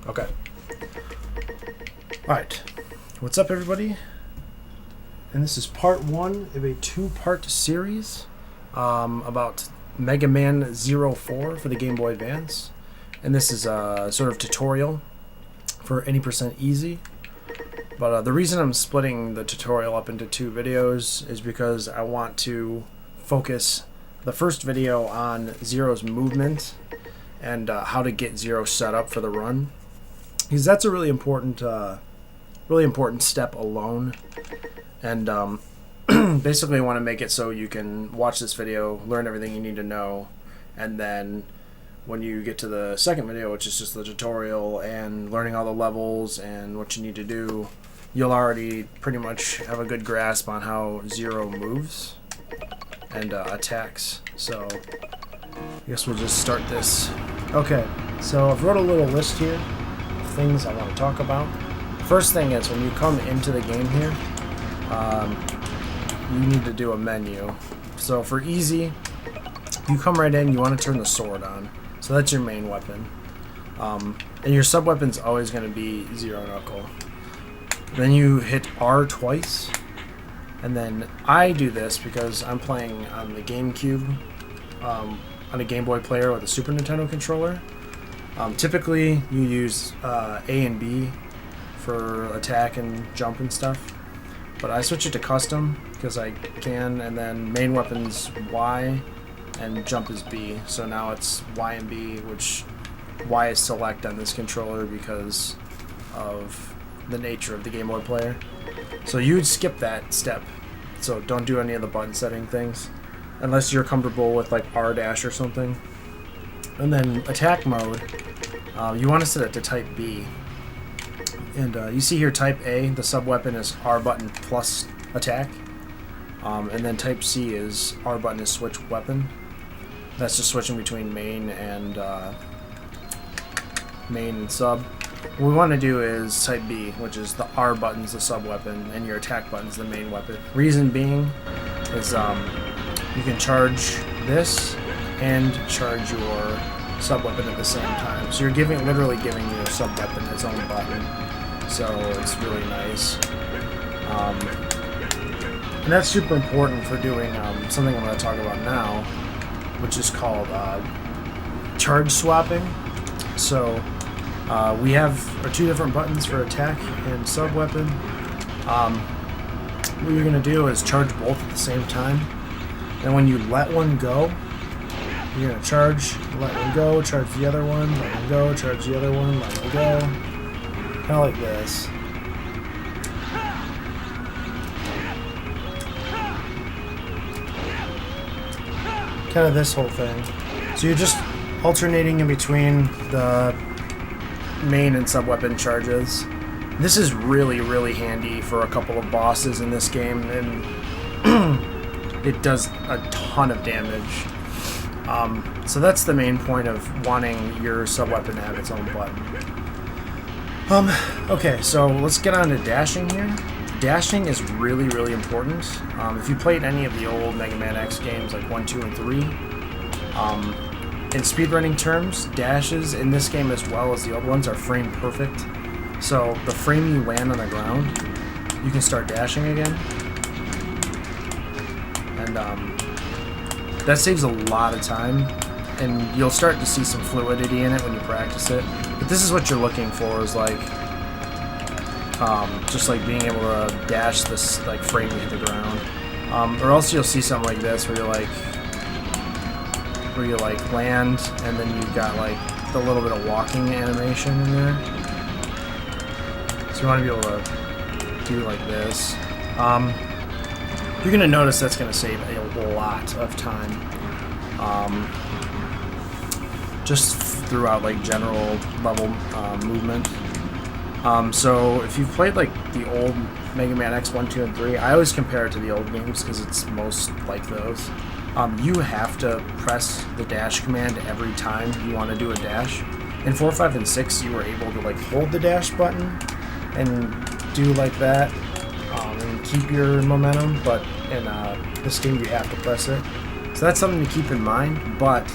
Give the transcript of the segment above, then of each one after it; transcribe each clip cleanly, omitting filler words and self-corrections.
Okay. Alright. What's up, everybody? And this is part one of a two-part series about Mega Man 04 for the Game Boy Advance. And this is a sort of tutorial for any % easy. But the reason I'm splitting the tutorial up into two videos is because I want to focus the first video on Zero's movement and how to get Zero set up for the run, because that's a really important step alone. And basically I want to make it so you can watch this video, learn everything you need to know, and then when you get to the second video, which is just the tutorial and learning all the levels and what you need to do, you'll already pretty much have a good grasp on how Zero moves and attacks. So I guess we'll just start this. Okay, so I've wrote a little list here of things I want to talk about. First thing is, when you come into the game here, you need to do a menu. So for easy, you come right in, you want to turn the sword on. So that's your main weapon. And your sub-weapon's always going to be Zero Knuckle. Then you hit R twice. And then I do this because I'm playing on the GameCube, on a Game Boy player with a Super Nintendo controller. Typically, you use A and B for attack and jump and stuff. But I switch it to custom because I can, and then main weapon's Y and jump is B. So now it's Y and B, which Y is select on this controller because of the nature of the Game Boy player. So you would skip that step. So don't do any of the button setting things unless you're comfortable with like R dash or something. And then attack mode, you want to set it to type B. And you see here type A, the sub weapon is R button plus attack. And then type C is R button is switch weapon. That's just switching between main and sub. What we want to do is type B, which is the R button's the sub weapon and your attack button's the main weapon. Reason being is you can charge this and charge your sub weapon at the same time. So you're literally giving your sub weapon its own button. So it's really nice. And that's super important for doing something I'm going to talk about now, which is called charge swapping. So we have our two different buttons for attack and sub weapon. What you're going to do is charge both at the same time. And when you let one go, you're going to charge, let one go, charge the other one, let one go, charge the other one, let one go. Kind of like this. Kind of this whole thing. So you're just alternating in between the main and sub weapon charges. This is really, really handy for a couple of bosses in this game, and it does a ton of damage. So that's the main point of wanting your sub weapon to have its own button. Okay, so let's get on to dashing here. Dashing is really, really important. If you played any of the old Mega Man X games like 1, 2, and 3, in speedrunning terms, dashes in this game as well as the old ones are frame perfect. So the frame you land on the ground, you can start dashing again. And that saves a lot of time, and you'll start to see some fluidity in it when you practice it. But this is what you're looking for, is like just like being able to dash this like frame you hit the ground. Or else you'll see something like this where you like land and then you've got like the little bit of walking animation in there. So you want to be able to do like this. You're gonna notice that's gonna save a lot of time. Just throughout like general level movement. So if you've played like the old Mega Man X 1, 2, and 3, I always compare it to the old games because it's most like those. You have to press the dash command every time you want to do a dash. In 4, 5, and 6, you were able to like hold the dash button and do like that and keep your momentum, but in this game you have to press it. So that's something to keep in mind, but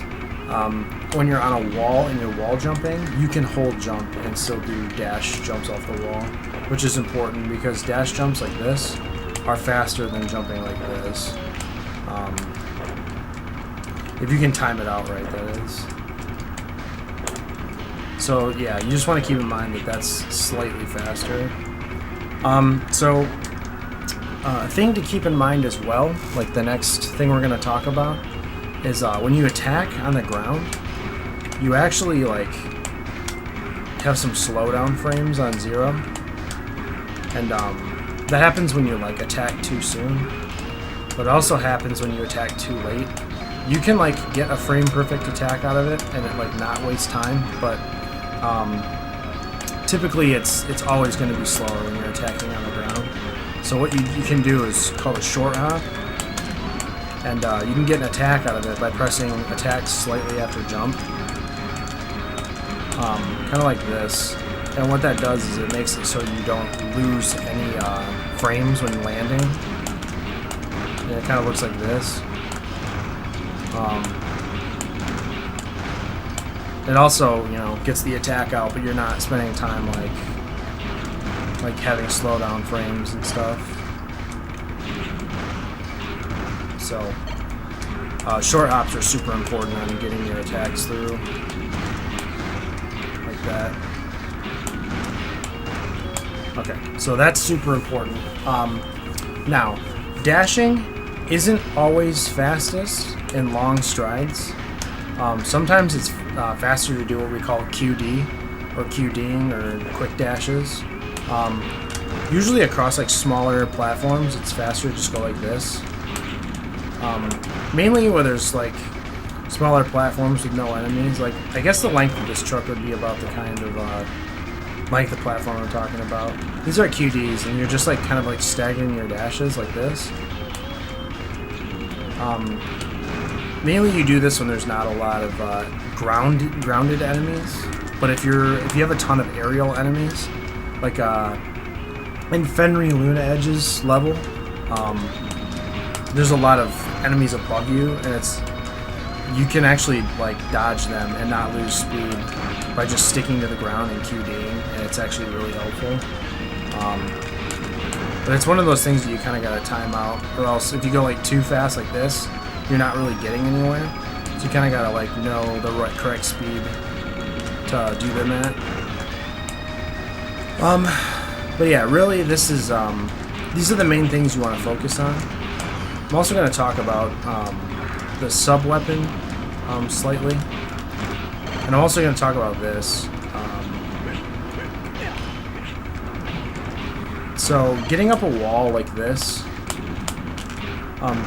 When you're on a wall and you're wall jumping, you can hold jump and still do dash jumps off the wall, which is important because dash jumps like this are faster than jumping like this. If you can time it out right, that is. So yeah, you just want to keep in mind that that's slightly faster. A thing to keep in mind as well, like the next thing we're going to talk about, is when you attack on the ground, you actually like have some slowdown frames on 0, and that happens when you like attack too soon, but it also happens when you attack too late. You can like get a frame perfect attack out of it and it like not waste time, but typically it's always going to be slower when you're attacking on the ground. So what you can do is called a short hop, and you can get an attack out of it by pressing attack slightly after jump, kind of like this. And what that does is it makes it so you don't lose any frames when landing. And it kind of looks like this. It also, you know, gets the attack out, but you're not spending time like having slowdown frames and stuff. So short hops are super important on getting your attacks through, like that. Okay, so that's super important. Now, dashing isn't always fastest in long strides. Sometimes it's faster to do what we call QD, or QDing, or quick dashes. Usually across like smaller platforms, it's faster to just go like this. Mainly where there's like smaller platforms with no enemies. Like, I guess the length of this truck would be about the kind of length of platform I'm talking about. These are QDs, and you're just like kind of like staggering your dashes like this. Mainly you do this when there's not a lot of grounded enemies, but if you have a ton of aerial enemies, like in Fenry Luna Edge's level, there's a lot of enemies above you, and you can actually like dodge them and not lose speed by just sticking to the ground and QDing, and it's actually really helpful. But it's one of those things that you kind of gotta time out, or else if you go like too fast like this, you're not really getting anywhere. So you kind of gotta like know the correct speed to do them at. But yeah, really, this is these are the main things you want to focus on. I'm also going to talk about the sub weapon slightly, and I'm also going to talk about this. So getting up a wall like this,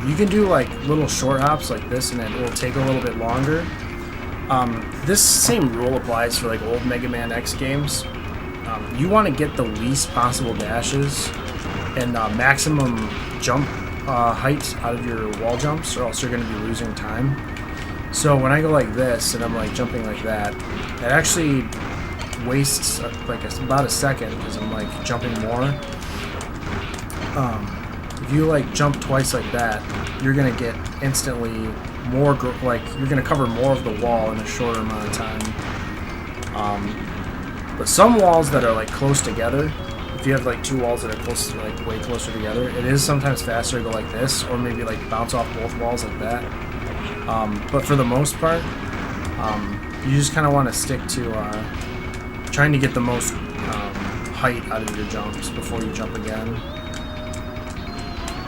you can do like little short hops like this, and it will take a little bit longer. This same rule applies for like old Mega Man X games. You want to get the least possible dashes and maximum jump height out of your wall jumps, or else you're going to be losing time. So when I go like this and I'm like jumping like that, it actually wastes like about a second because I'm like jumping more. If you like jump twice like that, you're going to get instantly more, like you're going to cover more of the wall in a shorter amount of time. But some walls that are like close together, if you have like two walls that are close, like way closer together, it is sometimes faster to go like this, or maybe like bounce off both walls like that. But for the most part, you just kind of want to stick to trying to get the most height out of your jumps before you jump again.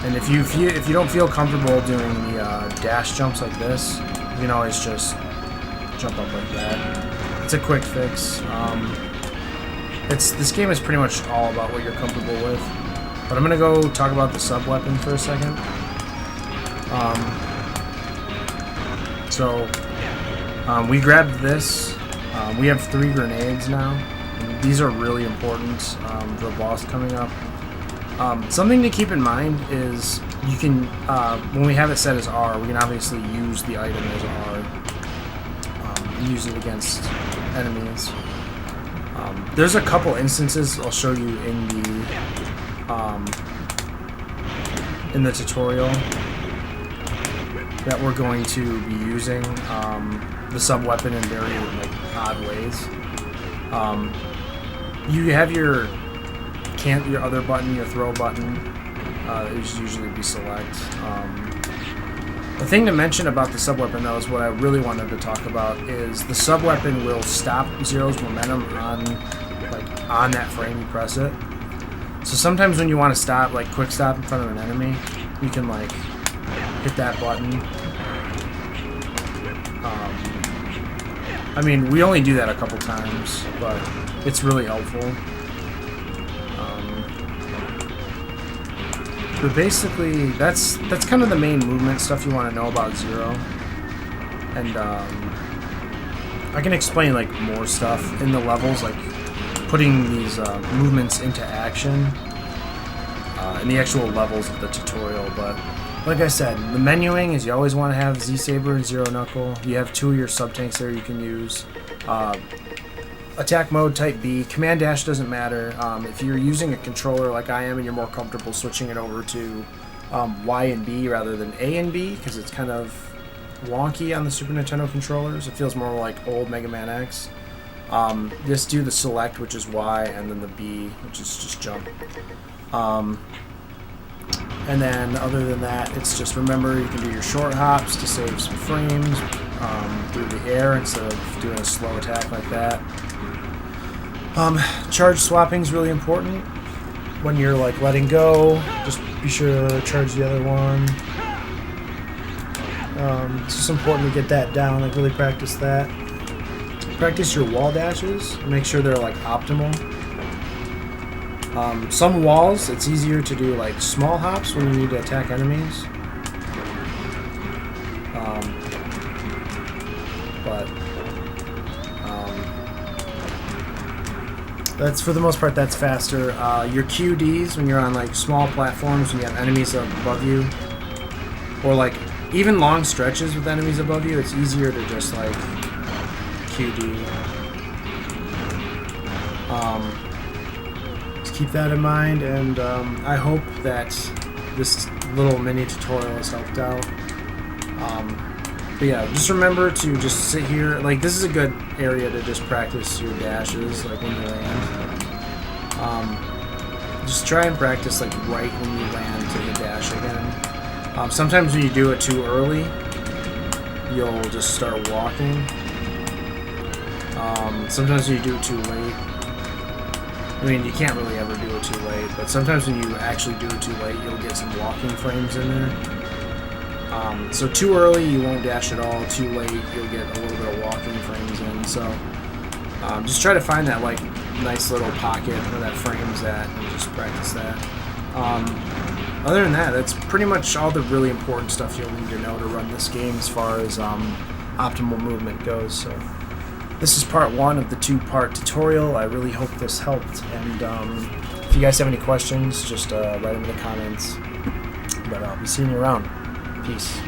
And if you don't feel comfortable doing the dash jumps like this, you can always just jump up like that. It's a quick fix. This game is pretty much all about what you're comfortable with. But I'm gonna go talk about the sub weapon for a second. We grabbed this. We have 3 grenades now. And these are really important for the boss coming up. Something to keep in mind is you can, when we have it set as R, we can obviously use the item as R. And use it against enemies. There's a couple instances I'll show you in the tutorial that we're going to be using the sub weapon in very like odd ways. You have your other button, your throw button. It would usually be select. The thing to mention about the sub weapon though is what I really wanted to talk about is the sub weapon will stop Zero's momentum on that frame you press it. So sometimes when you want to stop, like quick stop in front of an enemy, you can like hit that button. I mean, we only do that a couple times, but it's really helpful. But basically, that's kind of the main movement stuff you want to know about Zero. And I can explain like more stuff in the levels, like putting these movements into action in the actual levels of the tutorial. But like I said, the menuing is you always want to have Z-Saber and Zero Knuckle. You have 2 of your sub-tanks there you can use. Attack mode type B. Command dash doesn't matter. If you're using a controller like I am and you're more comfortable switching it over to Y and B rather than A and B because it's kind of wonky on the Super Nintendo controllers. It feels more like old Mega Man X. Just do the select, which is Y, and then the B, which is just jump. And then other than that, it's just remember you can do your short hops to save some frames through the air instead of doing a slow attack like that. Charge swapping is really important. When you're like letting go, just be sure to charge the other one. It's just important to get that down, like really practice that. Practice your wall dashes, make sure they're like optimal. Some walls, it's easier to do like small hops when you need to attack enemies. That's for the most part, that's faster. Your QDs, when you're on like small platforms and you have enemies above you, or like even long stretches with enemies above you, it's easier to just like QD. Just keep that in mind, and I hope that this little mini tutorial has helped out. But yeah, just remember to just sit here. Like, this is a good area to just practice your dashes, like when you land. Just try and practice like right when you land to the dash again. Sometimes when you do it too early, you'll just start walking. Sometimes when you do it too late, I mean, you can't really ever do it too late, but sometimes when you actually do it too late, you'll get some walking frames in there. So too early, you won't dash at all. Too late, you'll get a little bit of walking frames in. So just try to find that like nice little pocket where that frame's at, and just practice that. Other than that, that's pretty much all the really important stuff you'll need to know to run this game as far as optimal movement goes. So this is part 1 of the 2-part tutorial. I really hope this helped, and if you guys have any questions, just write them in the comments. But I'll be seeing you around. Peace.